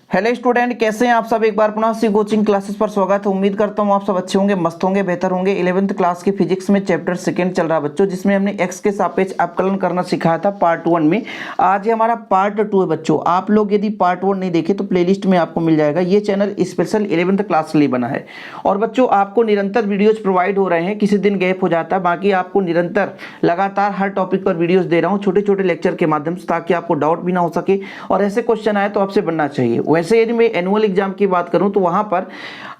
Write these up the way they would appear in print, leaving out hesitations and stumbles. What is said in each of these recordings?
Hello student, कैसे हैं आप सब। एक बार पुनः सी कोचिंग क्लासेस पर स्वागत है। उम्मीद करता हूं आप सब अच्छे होंगे, मस्त होंगे, बेहतर होंगे। 11th क्लास के फिजिक्स में चैप्टर सेकंड चल रहा है बच्चों, जिसमें हमने एक्स के सापेक्ष अवकलन करना सिखाया था पार्ट 1 में। आज ये हमारा पार्ट 2 है बच्चों। आप लोग यदि पार्ट 1 नहीं देखे तो प्लेलिस्ट में आपको मिल जाएगा। ये चैनल स्पेशल 11th क्लास के लिए बना है और बच्चों आपको निरंतर वीडियोज प्रोवाइड हो रहे हैं, किसी दिन गैप हो जाता है, बाकी आपको निरंतर लगातार हर टॉपिक पर वीडियोज दे रहा हूँ छोटे छोटे लेक्चर के माध्यम से, ताकि आपको डाउट भी ना हो सके और ऐसे क्वेश्चन आए तो आपसे बनना चाहिए। वैसे यदि मैं एनुअल एग्जाम की बात करूं तो वहां पर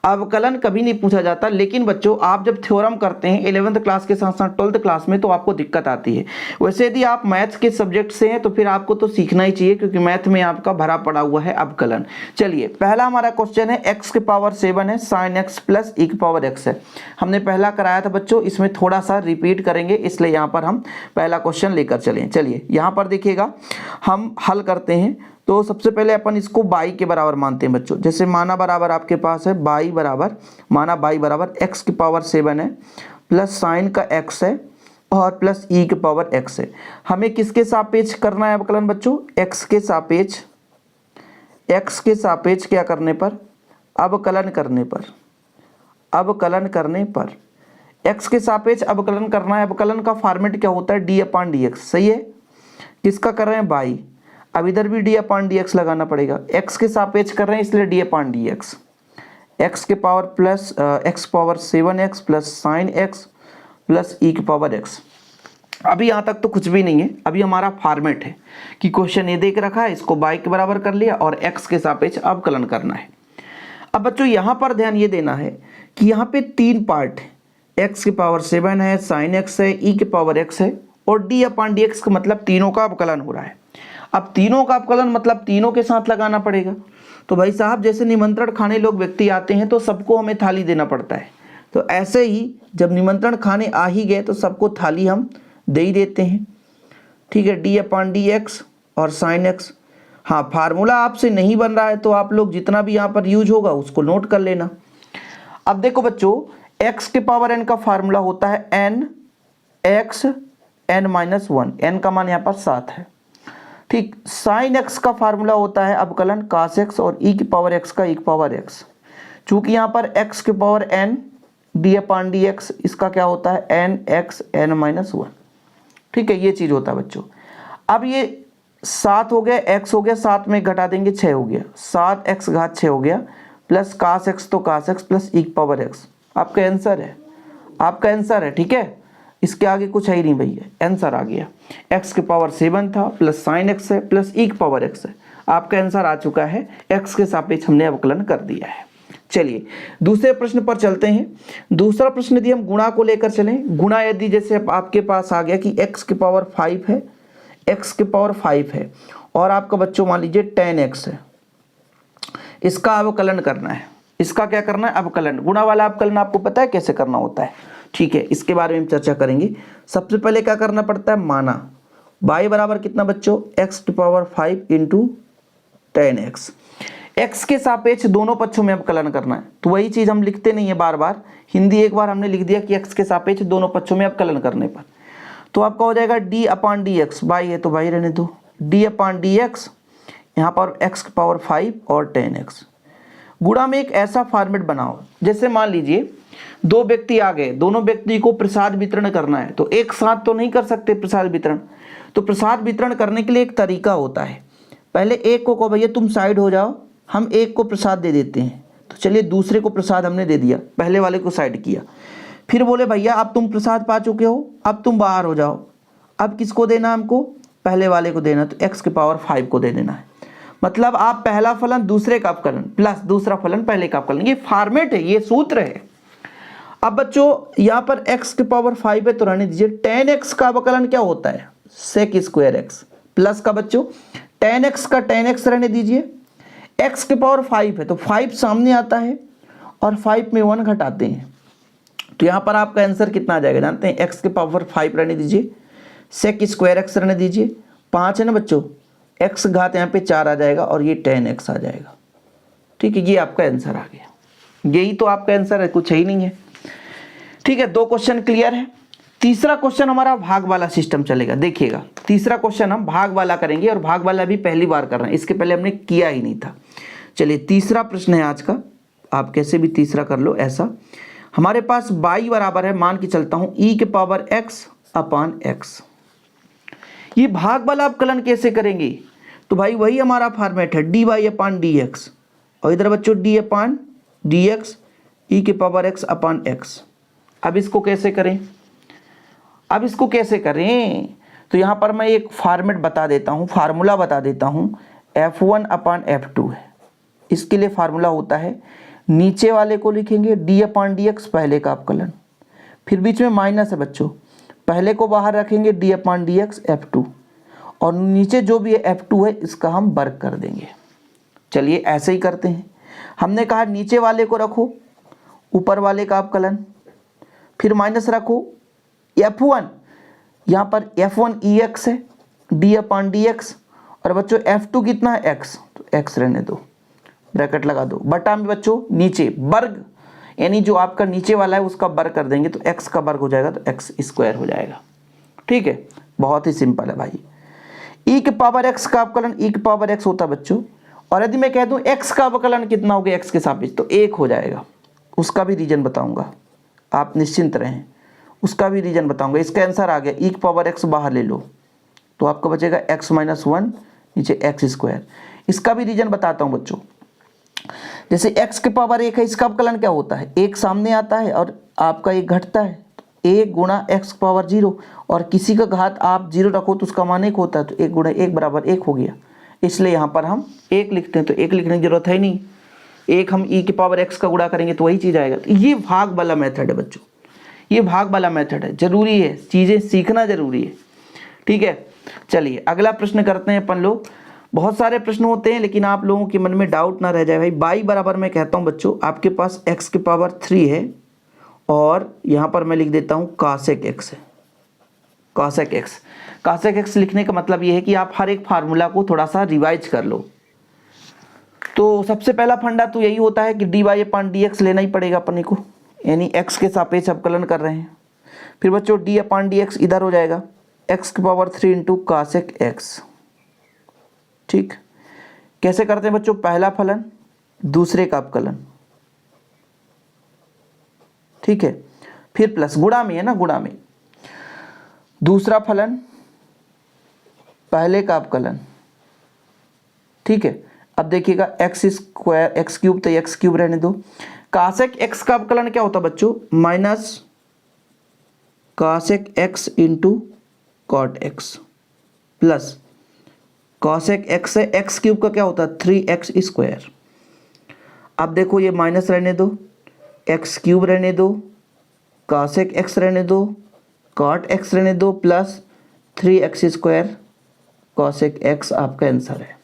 अवकलन कभी नहीं पूछा जाता, लेकिन बच्चों आप जब थ्योरम करते हैं 11th क्लास के साथ साथ 12th क्लास में तो आपको दिक्कत आती है। वैसे यदि आप मैथ्स के सब्जेक्ट से हैं तो फिर आपको तो सीखना ही चाहिए, क्योंकि मैथ में आपका भरा पड़ा हुआ है अवकलन। चलिए, पहला हमारा क्वेश्चन है x के पावर 7 है sin x प्लस e की पावर x है। हमने पहला कराया था बच्चों, इसमें थोड़ा सा रिपीट करेंगे, इसलिए यहाँ पर हम पहला क्वेश्चन लेकर चलें। चलिए यहाँ पर देखिएगा, हम हल करते हैं। तो सबसे पहले अपन इसको बाई के बराबर मानते हैं बच्चों। जैसे माना बराबर आपके पास है बाई बराबर, माना बाई बराबर x की पावर 7 है प्लस साइन का x है और प्लस e की पावर x है। हमें किसके सापेक्ष करना है अवकलन बच्चों? x के सापेक्ष क्या करने पर? अवकलन करने पर। अवकलन करने पर x के सापेक्ष अवकलन करना है। अवकलन का फॉर्मेट क्या होता है? d/dx। सही है, किसका कर रहे हैं? बाई। अब इधर भी d/dx लगाना पड़ेगा, x के सापेक्ष कर रहे हैं इसलिए d/dx। x के power plus x power 7x plus sign x plus e की पावर x। अभी यहाँ तक तो कुछ भी नहीं है, अभी हमारा फॉर्मेट है कि क्वेश्चन ये देख रखा है, इसको बाई के बराबर कर लिया और x के सापेक्ष अवकलन करना है। अब बच्चों यहाँ पर ध्यान ये देना है कि यहाँ पे 3 पार्ट है, x की पावर 7 है, साइन x है, e के पावर x है और d/dx का मतलब तीनों का अवकलन हो रहा है। अब तीनों का अवकलन मतलब तीनों के साथ लगाना पड़ेगा। तो भाई साहब, जैसे निमंत्रण खाने लोग व्यक्ति आते हैं तो सबको हमें थाली देना पड़ता है, तो ऐसे ही जब निमंत्रण खाने आ ही गए तो सबको थाली हम दे ही देते हैं। ठीक है, d/dx और साइन x। हाँ, फार्मूला आपसे नहीं बन रहा है तो आप लोग जितना भी यहाँ पर यूज होगा उसको नोट कर लेना। अब देखो बच्चों, x के पावर n का फार्मूला होता है n x n-1। n का मान यहाँ पर 7 है। ठीक, साइन x का फार्मूला होता है अवकलन cos x और e की पावर x का e की पावर x। चूंकि यहाँ पर x के पावर n d/dx, इसका क्या होता है? n x n-1। ठीक है, ये चीज होता है बच्चों। अब ये 7 हो गया, x हो गया, 7 में घटा देंगे 6 हो गया, 7x घात 6 हो गया प्लस cos x तो cos x प्लस e की पावर x। आपका आंसर है, आपका आंसर है। ठीक है, इसके आगे कुछ है ही नहीं भैया, आंसर आ गया। x के पावर 7 था प्लस साइन x है प्लस e की पावर x है। आपका आंसर आ चुका है, x के सापेक्ष हमने अवकलन कर दिया है। चलिए दूसरे प्रश्न पर चलते हैं। दूसरा प्रश्न यदि हम गुणा को लेकर चलें, गुणा यदि जैसे आपके पास आ गया कि x के पावर 5 है, x के पावर 5 है और आपका बच्चों मान लीजिए 10x है, इसका अवकलन करना है। इसका क्या करना है? अवकलन। गुणा वाला अवकलन आपको पता है कैसे करना होता है? ठीक है, इसके बारे में हम चर्चा करेंगे। सबसे पहले क्या करना पड़ता है? माना बाई बराबर कितना बच्चों? x की पावर 5 इंटू 10x। x के सापेक्ष दोनों पक्षों में अवकलन करना है, तो वही चीज हम लिखते नहीं है बार बार। हिंदी एक बार हमने लिख दिया कि x के सापेक्ष दोनों पक्षों में अवकलन करने पर, तो आपका हो जाएगा d/dx। बाई है तो बाई रहने दो, d/dx यहाँ पर x की पावर 5 और 10x। गुणा में एक ऐसा फॉर्मेट बनाओ, जैसे मान लीजिए 2 व्यक्ति आ गए, दोनों व्यक्ति को प्रसाद वितरण करना है, तो एक साथ तो नहीं कर सकते प्रसाद वितरण। तो प्रसाद वितरण करने के लिए एक तरीका होता है। पहले एक को कहो भैया तुम साइड हो जाओ, हम एक को प्रसाद दे देते हैं। तो चलिए दूसरे को प्रसाद हमने दे दिया, पहले वाले को साइड किया, फिर बोले भैया अब तुम प्रसाद पा चुके हो, अब तुम बाहर हो जाओ। अब किसको देना? हमको पहले वाले को देना, तो x के पावर 5 को दे देना है। मतलब आप पहला फलन दूसरे का अवकलन प्लस दूसरा फलन पहले का अवकलन, ये फॉर्मेट है, ये सूत्र है। अब बच्चों यहाँ पर x के पावर 5 है तो रहने दीजिए। 10x का अवकलन क्या होता है? सेक स्क्वायर x प्लस का बच्चों 10x का 10x रहने दीजिए। x के पावर 5 है तो 5 सामने आता है और 5 में 1 घटाते हैं, तो यहाँ पर आपका आंसर कितना आ जाएगा जानते हैं? x के पावर 5 रहने दीजिए, सेक स्क्वायर x रहने दीजिए, 5 है ना बच्चों, x घात यहाँ पे 4 आ जाएगा और ये 10x आ जाएगा। ठीक है, ये आपका आंसर आ गया, यही तो आपका आंसर है, कुछ ही नहीं है। ठीक है, 2 क्वेश्चन क्लियर है। तीसरा क्वेश्चन हमारा भाग वाला सिस्टम चलेगा। देखिएगा, तीसरा क्वेश्चन हम भाग वाला करेंगे और भाग वाला भी पहली बार कर रहे हैं, इसके पहले हमने किया ही नहीं था। चलिए तीसरा प्रश्न है आज का, आप कैसे भी तीसरा कर लो ऐसा। हमारे पास y बराबर है, मान के चलता हूं e के पावर x अपान x। ये भाग वाला अवकलन कैसे करेंगे? तो भाई वही हमारा फॉर्मेट है dy अपान dx, और इधर बच्चों d अपान dx e के पावर x अपान x। अब इसको कैसे करें? तो यहाँ पर मैं एक फॉर्मेट बता देता हूँ, फार्मूला बता देता हूँ। f1 अपान f2 है, इसके लिए फार्मूला होता है, नीचे वाले को लिखेंगे d अपान dx पहले का अवकलन, फिर बीच में माइनस है बच्चों, पहले को बाहर रखेंगे d अपान dx f2, और नीचे जो भी है f2 है इसका हम वर्ग कर देंगे। चलिए ऐसे ही करते हैं। हमने कहा नीचे वाले को रखो ऊपर वाले का अवकलन, फिर माइनस रखो f1, यहाँ पर f1 ex है d अपान dx, और बच्चों f2 कितना है x, तो x रहने दो, ब्रैकेट लगा दो, बटा में बच्चों नीचे वर्ग, यानी जो आपका नीचे वाला है उसका वर्ग कर देंगे तो x का वर्ग हो जाएगा, तो x स्क्वायर हो जाएगा। ठीक है, बहुत ही सिंपल है भाई। e के पावर x का अवकलन e के पावर x होता है बच्चों, और यदि मैं कह दूं x का अवकलन कितना हो गया x के सापेक्ष, तो 1 हो जाएगा। उसका भी रीजन बताऊंगा, आप निश्चिंत रहें, उसका भी रीजन बताऊंगा। इसका आंसर आ गया, e के पावर x बाहर ले लो तो आपका बचेगा x माइनस 1 नीचे x स्क्वायर। इसका भी रीजन बताता हूं बच्चों। जैसे x के पावर 1 है, इसका अवकलन क्या होता है, 1 सामने आता है और आपका 1 घटता है, 1 गुणा x पावर 0, और किसी का घात आप 0 रखो तो उसका मान 1 होता है, तो 1 गुणा 1 बराबर 1 हो गया। इसलिए यहाँ पर हम 1 लिखते हैं, तो 1 लिखने की जरूरत है नहीं, 1 हम e के पावर x का गुणा करेंगे तो वही चीज़ आएगा। तो ये भाग वाला मेथड है बच्चों, ये भाग वाला मेथड है, जरूरी है, चीज़ें सीखना जरूरी है। ठीक है, चलिए अगला प्रश्न करते हैं अपन लोग। बहुत सारे प्रश्न होते हैं लेकिन आप लोगों के मन में डाउट ना रह जाए भाई। y बराबर मैं कहता हूँ बच्चों, आपके पास x के पावर 3 है, और यहाँ पर मैं लिख देता हूँ cosec x है, cosec x लिखने का मतलब ये है कि आप हर एक फार्मूला को थोड़ा सा रिवाइज कर लो। तो सबसे पहला फंडा तो यही होता है कि dy अपान dx लेना ही पड़ेगा अपने को, यानी x के सापेक्ष अवकलन कर रहे हैं। फिर बच्चों d अपान dx इधर हो जाएगा x के पावर 3 इंटू cosec x। ठीक, कैसे करते हैं बच्चों, पहला फलन दूसरे का अवकलन, ठीक है, फिर प्लस, गुणा में है ना, गुणा में, दूसरा फलन पहले का अवकलन। ठीक है, अब देखिएगा x स्क्वायर x क्यूब, तो x क्यूब रहने दो। cosec x का अवकलन क्या होता है बच्चों, minus cosec x into cot x, plus cosec x है, x क्यूब का क्या होता है 3x स्क्वायर। अब देखो ये माइनस रहने दो, x क्यूब रहने दो, cosec x रहने दो, cot x रहने दो, plus 3x square cosec x आपका आंसर है।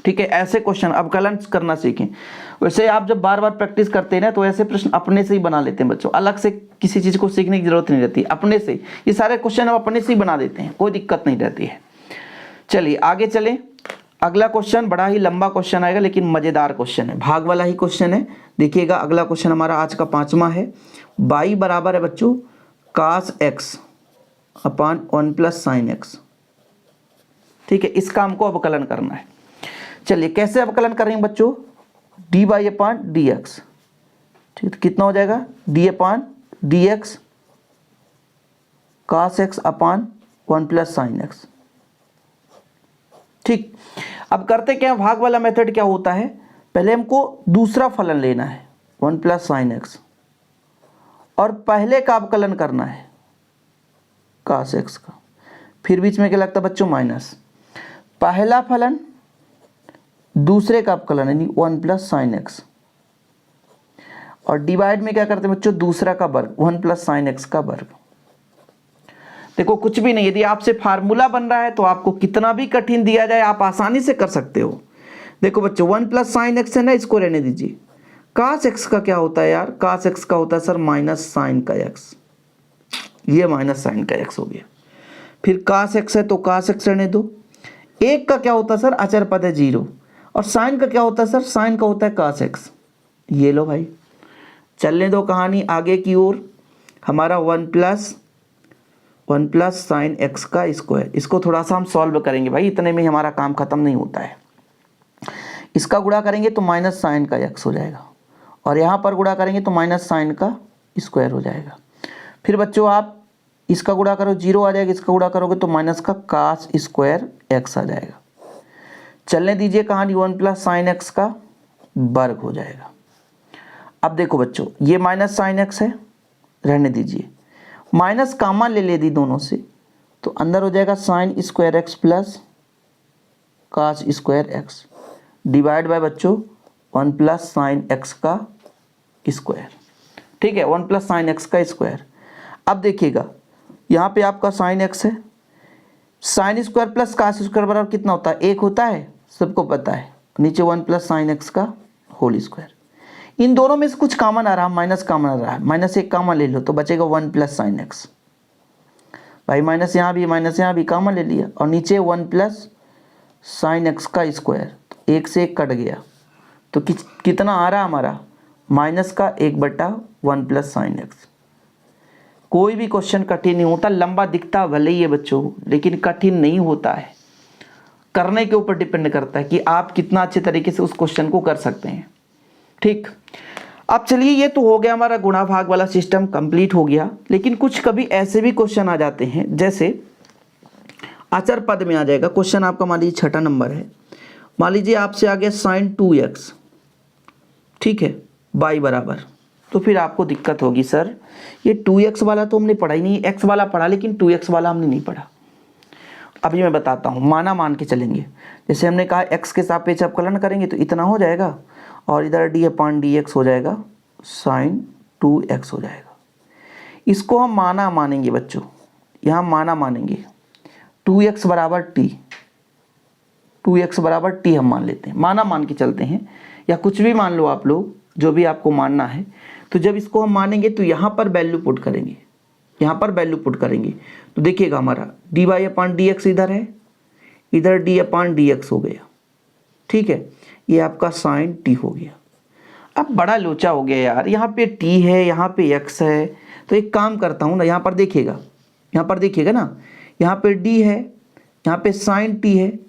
ठीक है, ऐसे क्वेश्चन अवकलन करना सीखें। वैसे आप जब बार बार प्रैक्टिस करते हैं ना तो ऐसे प्रश्न अपने से ही बना लेते हैं बच्चों, अलग से किसी चीज़ को सीखने की जरूरत नहीं रहती, अपने से ये सारे क्वेश्चन हम अपने से ही बना देते हैं, कोई दिक्कत नहीं रहती है। चलिए आगे चलें। अगला क्वेश्चन बड़ा ही लंबा क्वेश्चन आएगा लेकिन मज़ेदार क्वेश्चन है, भाग वाला ही क्वेश्चन है। देखिएगा अगला क्वेश्चन हमारा आज का 5वां है। y बराबर है बच्चों cos x अपान 1 प्लस साइन x। ठीक है, इसका हमको अवकलन करना है। चलिए कैसे अवकलन करेंगे बच्चों, dy अपान dx। ठीक, तो कितना हो जाएगा d अपान dx cos x अपान 1 प्लस साइन x। ठीक, अब करते क्या, भाग वाला मेथड क्या होता है, पहले हमको दूसरा फलन लेना है 1 प्लस साइन x, और पहले का अवकलन करना है cos x का, फिर बीच में क्या लगता है बच्चों माइनस, पहला फलन दूसरे का अवकलन यानी 1 प्लस साइन x, और डिवाइड में क्या करते हैं बच्चों दूसरा का वर्ग 1 प्लस साइन x का वर्ग। देखो कुछ भी नहीं, यदि आपसे फार्मूला बन रहा है तो आपको कितना भी कठिन दिया जाए आप आसानी से कर सकते हो। देखो बच्चों 1 प्लस साइन x है ना, इसको रहने दीजिए। cos x का क्या होता है यार, cos x का होता है सर माइनस साइन का x, ये माइनस साइन का x हो गया। फिर cos x है तो cos x रहने दो। एक का क्या होता है सर, अचर पद है 0, और साइन का क्या होता है सर, साइन का होता है cos x। ये लो भाई, चलने दो कहानी आगे की ओर। हमारा 1 प्लस साइन x का स्क्वायर, इसको थोड़ा सा हम सॉल्व करेंगे भाई, इतने में हमारा काम खत्म नहीं होता है। इसका गुणा करेंगे तो माइनस साइन का x हो जाएगा, और यहाँ पर गुणा करेंगे तो माइनस साइन का स्क्वायर हो जाएगा। फिर बच्चों आप इसका गुणा करो 0 आ जाएगा, इसका गुणा करोगे तो माइनस का कास स्क्वायर x आ जाएगा। चलने दीजिए कहानी 1 प्लस साइन एक्स का वर्ग हो जाएगा। अब देखो बच्चों ये माइनस साइन एक्स है, रहने दीजिए, माइनस कॉमन ले दी दोनों से, तो अंदर हो जाएगा sine square x plus cos square x divide by बच्चों 1 प्लस साइन एक्स का स्क्वायर। ठीक है, 1 प्लस साइन एक्स का स्क्वायर। अब देखिएगा यहाँ पे आपका साइन एक्स है, sine square plus cos square बराबर कितना होता है, 1 होता है, सबको पता है। नीचे 1 प्लस साइन एक्स का होल स्क्वायर। इन दोनों में से कुछ कॉमन आ रहा है, माइनस कॉमन आ रहा है, माइनस एक कॉमन ले लो तो बचेगा 1 प्लस साइन एक्स। भाई माइनस यहाँ भी कॉमन ले लिया, और नीचे 1 प्लस साइन एक्स का स्क्वायर, तो 1 से 1 कट गया, तो कितना आ रहा हमारा माइनस का 1/1 प्लस साइन एक्स। कोई भी क्वेश्चन कठिन नहीं होता, लंबा दिखता भले ही है बच्चों, लेकिन कठिन नहीं होता है। करने के ऊपर डिपेंड करता है कि आप कितना अच्छे तरीके से उस क्वेश्चन को कर सकते हैं। ठीक, अब चलिए ये तो हो गया हमारा गुणा भाग वाला सिस्टम कंप्लीट हो गया। लेकिन कुछ कभी ऐसे भी क्वेश्चन आ जाते हैं, जैसे अचर पद में आ जाएगा क्वेश्चन आपका, मान लीजिए 6 नंबर है, मान लीजिए आपसे आ गया साइन 2x, ठीक है, y बराबर, तो फिर आपको दिक्कत होगी, सर ये 2x वाला तो हमने पढ़ा ही नहीं, x वाला पढ़ा लेकिन 2x वाला हमने नहीं पढ़ा। अभी मैं बताता हूँ, माना मान के चलेंगे। जैसे हमने कहा x के सापेक्ष अवकलन करेंगे तो इतना हो जाएगा, और इधर d/dx हो जाएगा साइन 2x हो जाएगा। इसको हम माना मानेंगे बच्चों, यहाँ माना मानेंगे, 2x बराबर t, 2x बराबर t हम मान लेते हैं, माना मान के चलते हैं, या कुछ भी मान लो आप लोग, जो भी आपको मानना है। तो जब इसको हम मानेंगे तो यहाँ पर वैल्यू पुट करेंगे, यहाँ पर वैल्यू पुट करेंगे, तो देखिएगा हमारा dy/dx इधर है, इधर d/dx हो गया, ठीक है, ये आपका साइन t हो गया। अब बड़ा लोचा हो गया यार, यहाँ पे t है, यहाँ पे x है, तो एक काम करता हूँ ना, यहाँ पर देखिएगा ना, यहाँ पे d है, यहाँ पे साइन t है,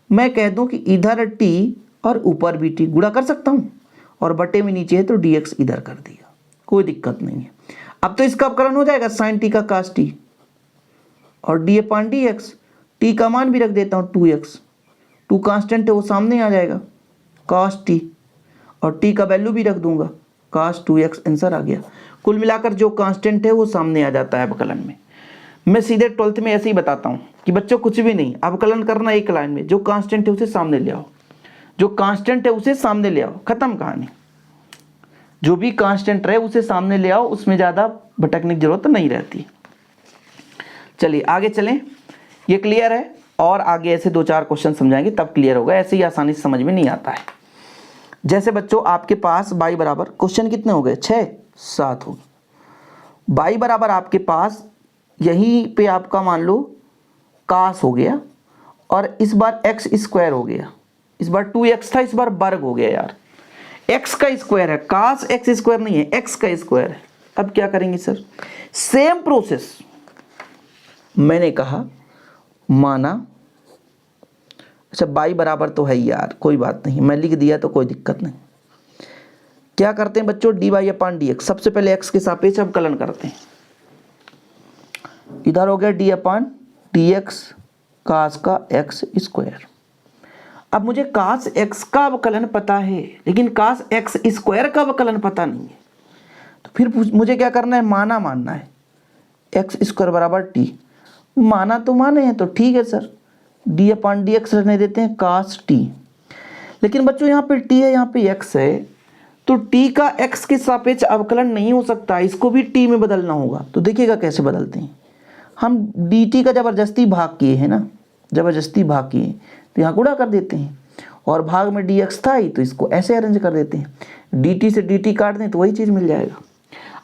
मैं कह दूँ कि इधर t और ऊपर भी t, गुणा कर सकता हूँ, और बटे में नीचे है तो dx इधर कर दिया, कोई दिक्कत नहीं है। अब तो इसका अवकलन हो जाएगा साइन t का कास t, और d/dx, t का मान भी रख देता हूँ 2x, 2 कांस्टेंट है वो सामने आ जाएगा cos t, और t का वैल्यू भी रख दूंगा cos 2x, आंसर आ गया। कुल मिलाकर जो कांस्टेंट है वो सामने आ जाता है अवकलन में। मैं सीधे 12th में ऐसे ही बताता हूँ कि बच्चों कुछ भी नहीं, अवकलन करना एक लाइन में, जो कांस्टेंट है उसे सामने ले आओ, जो कांस्टेंट है उसे सामने ले आओ, खत्म कहानी। जो भी कांस्टेंट रहे उसे सामने ले आओ, उसमें ज़्यादा भटकने की जरूरत नहीं रहती। चलिए आगे चलें, ये क्लियर है, और आगे ऐसे 2-4 क्वेश्चन समझाएंगे तब क्लियर होगा, ऐसे ही आसानी से समझ में नहीं आता है। जैसे बच्चों आपके पास y बराबर, क्वेश्चन कितने हो गए, 6-7 हो गए। y बराबर आपके पास यहीं पे आपका मान लो कास हो गया, और इस बार x स्क्वायर हो गया, इस बार 2x था, इस बार वर्ग हो गया यार, x का स्क्वायर है, कास x स्क्वायर नहीं है, x का स्क्वायर है। अब क्या करेंगे सर, सेम प्रोसेस, मैंने कहा माना, अच्छा y बराबर तो है यार, कोई बात नहीं, मैं लिख दिया तो कोई दिक्कत नहीं। क्या करते हैं बच्चों, dy/dx, सबसे पहले x के सापेक्ष अवकलन करते हैं। इधर हो गया d/dx कास का x स्क्वायर। अब मुझे कास x का अवकलन पता है, लेकिन कास x स्क्वायर का अवकलन पता नहीं है, तो फिर मुझे क्या करना है, माना मानना है, x स्क्वायर बराबर t, माना तो माने हैं तो ठीक है सर, d/dx रखने देते हैं कास t। लेकिन बच्चों यहाँ पे t है, यहाँ पे x है, तो t का x के सापेक्ष अवकलन नहीं हो सकता, इसको भी t में बदलना होगा। तो देखिएगा कैसे बदलते हैं, हम dt का जबरदस्ती भाग किए हैं ना, जबरदस्ती भाग किए, तो यहाँ गुणा कर देते हैं, और भाग में dx था ही तो इसको ऐसे अरेंज कर देते हैं, dt से dt काट दें तो वही चीज़ मिल जाएगा।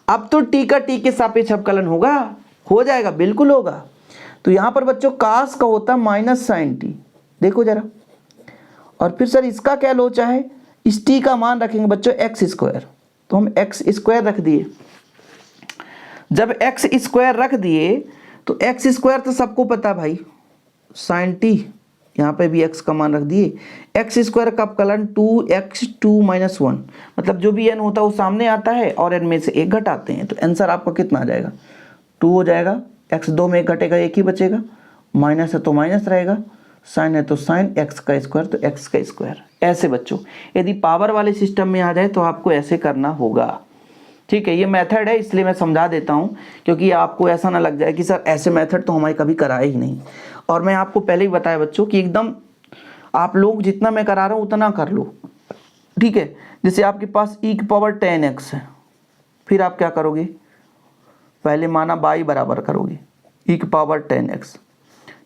अब तो t का t के सापेक्ष अवकलन होगा, हो जाएगा, बिल्कुल होगा। तो यहाँ पर बच्चों कास का होता माइनस साइन t, देखो जरा, और फिर सर इसका क्या लोचा है, इस t का मान रखेंगे बच्चों x स्क्वायर, तो हम x स्क्वायर रख दिए। जब x स्क्वायर रख दिए तो x स्क्वायर तो सबको पता भाई, साइन t यहाँ पे भी x का मान रख दिए, एक्स स्क्वायर का अपकलन 2x2 - 1, मतलब जो भी n होता है वो सामने आता है और n में से एक घटाते हैं, तो आंसर आपका कितना आ जाएगा 2 हो जाएगा। x 2 में एक घटेगा, एक ही बचेगा, माइनस है तो माइनस रहेगा, साइन है तो साइन, x का स्क्वायर तो x का स्क्वायर। ऐसे बच्चों यदि पावर वाले सिस्टम में आ जाए तो आपको ऐसे करना होगा, ठीक है। ये मेथड है इसलिए मैं समझा देता हूँ, क्योंकि आपको ऐसा ना लग जाए कि सर ऐसे मेथड तो हमारे कभी कराए ही नहीं। और मैं आपको पहले ही बताया बच्चों कि एकदम आप लोग जितना मैं करा रहा हूँ उतना कर लो, ठीक है। जैसे आपके पास e की पावर 10x है, फिर आप क्या करोगे, पहले माना y बराबर करोगे e की पावर 10x,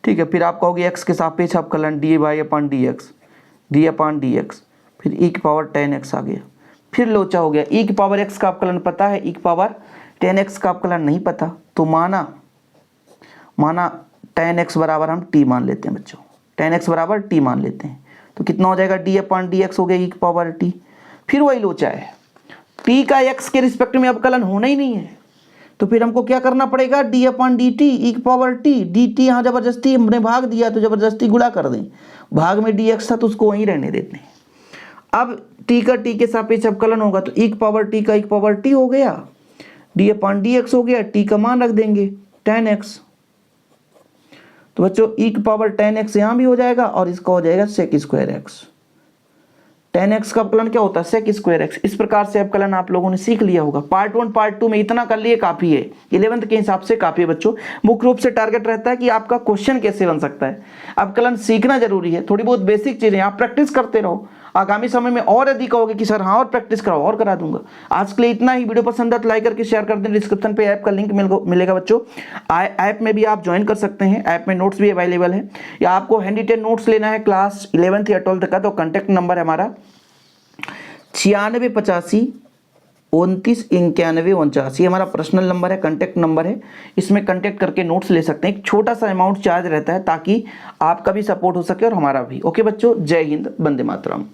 ठीक है। फिर आप कहोगे x के सापेक्ष अवकलन dy/dx, फिर e की पावर 10x आ गया, फिर लोचा हो गया। e की पावर x का अवकलन पता है, e की पावर 10x का अवकलन नहीं पता, तो माना 10x बराबर हम t मान लेते हैं बच्चों, 10x बराबर t मान लेते हैं, तो कितना हो जाएगा dy/dx हो गया e की पावर t। फिर वही लोचा है, t का x के रिस्पेक्ट में अवकलन होना ही नहीं है, तो फिर हमको क्या करना पड़ेगा d/dt e की पावर t, dt यहाँ जबरदस्ती हमने भाग दिया तो जबरदस्ती गुणा कर दें, भाग में dx था तो उसको वहीं रहने देते हैं। अब t का t के सापेक्ष अवकलन होगा तो e की पावर t का e की पावर t हो गया, d/dx हो गया, t का मान रख देंगे 10x, तो बच्चों e की पावर 10x यहाँ भी हो जाएगा और इसका हो जाएगा sec स्क्वायर x। 10x का अवकलन क्या होता है sec स्क्वायर x। इस प्रकार से अवकलन आप लोगों ने सीख लिया होगा। पार्ट 1 पार्ट 2 में इतना कर लिए काफ़ी है, 11th के हिसाब से काफ़ी है बच्चों। मुख्य रूप से टारगेट रहता है कि आपका क्वेश्चन कैसे बन सकता है, अवकलन सीखना जरूरी है, थोड़ी बहुत बेसिक चीज़ें आप प्रैक्टिस करते रहो। आगामी समय में और यदि कहोगे कि सर हाँ और प्रैक्टिस कराओ और करा दूंगा। आज के लिए इतना ही। वीडियो पसंद है तो लाइक करके शेयर कर दें। डिस्क्रिप्शन पे ऐप का लिंक मिलेगा बच्चों, ऐप में भी आप ज्वाइन कर सकते हैं, ऐप में नोट्स भी अवेलेबल है। या आपको हैंडी टेन नोट्स लेना है क्लास 11th या 12th का, तो कॉन्टैक्ट नंबर है हमारा 9685 29 91 89, हमारा पर्सनल नंबर है, कॉन्टैक्ट नंबर है। इसमें कॉन्टैक्ट करके नोट्स ले सकते हैं। एक छोटा सा अमाउंट चार्ज रहता है ताकि आपका भी सपोर्ट हो सके और हमारा भी। ओके बच्चों, जय हिंद, वंदे मातरम।